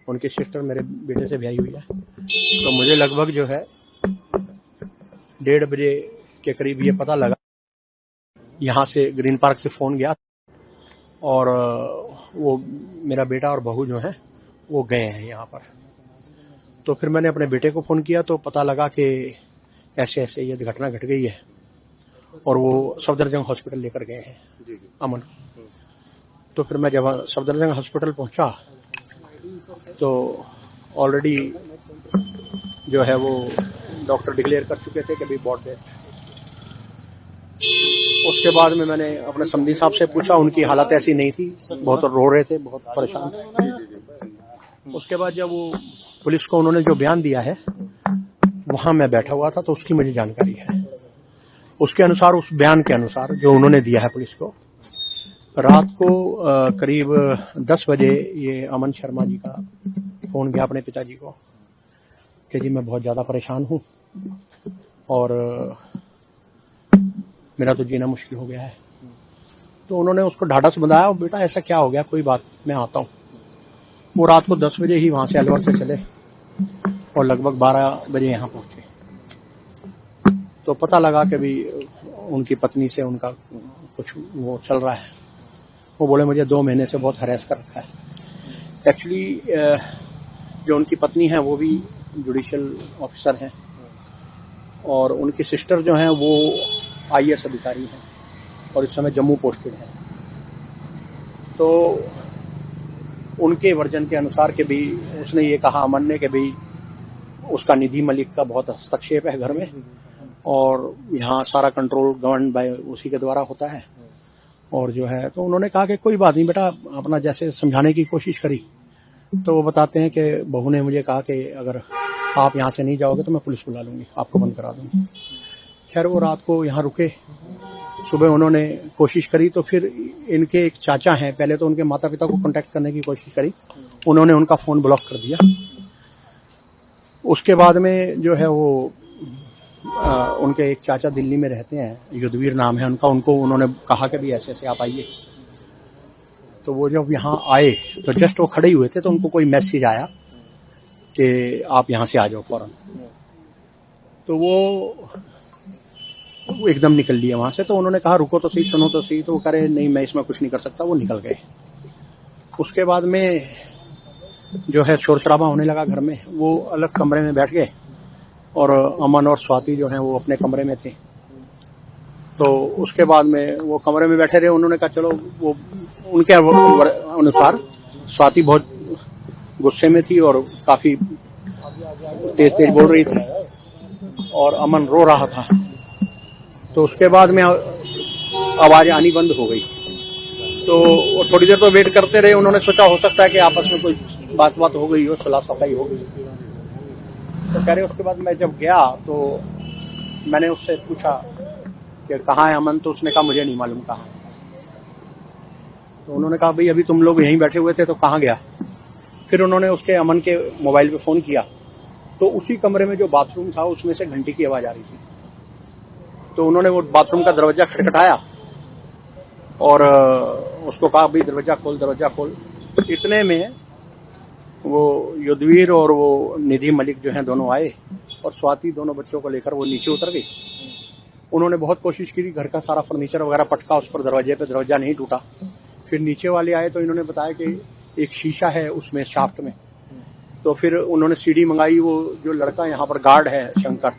उनकी सिस्टर मेरे बेटे से ब्याही हुई है। तो मुझे लगभग जो है 1:30 बजे के करीब ये पता लगा, यहाँ से ग्रीन पार्क से फ़ोन गया और वो मेरा बेटा और बहू जो है वो गए हैं यहाँ पर। तो फिर मैंने अपने बेटे को फ़ोन किया तो पता लगा कि ऐसे ऐसे ये घटना घट गई है और वो सफदरजंग हॉस्पिटल लेकर गए हैं अमन। तो फिर मैं जब सफदरजंग हॉस्पिटल पहुंचा तो ऑलरेडी जो है वो डॉक्टर डिक्लेयर कर चुके थे कि भाई बॉट डेथ। उसके बाद में मैंने अपने समधी साहब से पूछा, उनकी हालत ऐसी नहीं थी, बहुत रो रहे थे, बहुत परेशान थे। उसके बाद जब वो पुलिस को उन्होंने जो बयान दिया है वहां मैं बैठा हुआ था तो उसकी मुझे जानकारी है। उसके अनुसार, उस बयान के अनुसार जो उन्होंने दिया है पुलिस को, रात को करीब 10 बजे ये अमन शर्मा जी का फोन गया अपने पिताजी को कि जी मैं बहुत ज्यादा परेशान हूं और मेरा तो जीना मुश्किल हो गया है। तो उन्होंने उसको ढाढ़स बंधाया, बेटा ऐसा क्या हो गया, कोई बात मैं आता हूं। वो रात को 10 बजे ही वहां से अलवर से चले और लगभग 12 बजे यहाँ पहुंचे। तो पता लगा कि भी उनकी पत्नी से उनका कुछ वो चल रहा है। वो बोले मुझे 2 महीने से बहुत हरेस कर रखा है। एक्चुअली जो उनकी पत्नी है वो भी जुडिशियल ऑफिसर हैं और उनकी सिस्टर जो हैं वो IAS अधिकारी हैं और इस समय जम्मू पोस्टेड हैं। तो उनके वर्जन के अनुसार के भी उसने ये कहा अमन ने कि भाई उसका निधि मलिक का बहुत हस्तक्षेप है घर में और यहाँ सारा कंट्रोल गवर्न बाय उसी के द्वारा होता है और जो है। तो उन्होंने कहा कि कोई बात नहीं बेटा, अपना जैसे समझाने की कोशिश करी। तो वो बताते हैं कि बहू ने मुझे कहा कि अगर आप यहाँ से नहीं जाओगे तो मैं पुलिस बुला लूंगी, आपको बंद करा दूंगी। खैर वो रात को यहाँ रुके, सुबह उन्होंने कोशिश करी तो फिर इनके एक चाचा हैं, पहले तो उनके माता पिता को कांटेक्ट करने की कोशिश करी, उन्होंने उनका फोन ब्लॉक कर दिया। उसके बाद में जो है वो उनके एक चाचा दिल्ली में रहते हैं, युद्धवीर नाम है उनका, उनको उन्होंने कहा कि भी ऐसे ऐसे आप आइए। तो वो जब यहाँ आए तो जस्ट वो खड़े हुए थे तो उनको कोई मैसेज आया कि आप यहाँ से आ जाओ फौरन। तो वो एकदम निकल लिए वहां से। तो उन्होंने कहा रुको तो सही, सुनो तो सही। तो वो कह रहे नहीं मैं इसमें कुछ नहीं कर सकता, वो निकल गए। उसके बाद में जो है शोर शराबा होने लगा घर में। वो अलग कमरे में बैठ गए और अमन और स्वाति जो है वो अपने कमरे में थे। तो उसके बाद में वो कमरे में बैठे रहे। उन्होंने कहा चलो, वो उनके अनुसार स्वाति बहुत गुस्से में थी और काफी तेज तेज बोल रही थी और अमन रो रहा था। तो उसके बाद में आवाज आनी बंद हो गई। तो वो थोड़ी देर तो वेट करते रहे। उन्होंने सोचा हो सकता है कि आपस में कोई बात हो गई हो, सलाह सफाई हो गई। तो कह रहे उसके बाद मैं जब गया तो मैंने उससे पूछा कि कहाँ है अमन। तो उसने कहा मुझे नहीं मालूम कहाँ है। तो उन्होंने कहा भाई अभी तुम लोग यहीं बैठे हुए थे तो कहाँ गया। फिर उन्होंने उसके अमन के मोबाइल पे फोन किया तो उसी कमरे में जो बाथरूम था उसमें से घंटी की आवाज आ रही थी। तो उन्होंने वो बाथरूम का दरवाजा खटखटाया और उसको कहा भाई दरवाजा खोल, दरवाजा खोल। इतने में वो युद्धवीर और वो निधि मलिक जो हैं दोनों आए और स्वाति दोनों बच्चों को लेकर वो नीचे उतर गई। उन्होंने बहुत कोशिश की, घर का सारा फर्नीचर वगैरह पटका उस पर दरवाजे पे, दरवाजा नहीं टूटा। फिर नीचे वाले आए तो इन्होंने बताया कि एक शीशा है उसमें शाफ्ट में। तो फिर उन्होंने सीढ़ी मंगाई। वो जो लड़का यहाँ पर गार्ड है शंकर,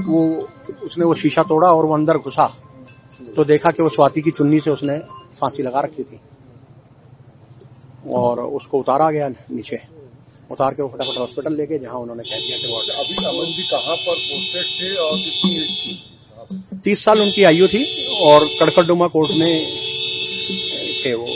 वो उसने वो शीशा तोड़ा और वो अंदर घुसा तो देखा कि वो स्वाति की चुन्नी से उसने फांसी लगा रखी थी और उसको उतारा गया नीचे। उतार के वो फटाफट हॉस्पिटल लेके, जहां उन्होंने कह दिया कि वो अभी अमन जी कहाँ पर पोस्टेड थे और कितनी एज थी? 30 साल उनकी आयु थी और कड़कड़डुमा कोर्ट में थे वो।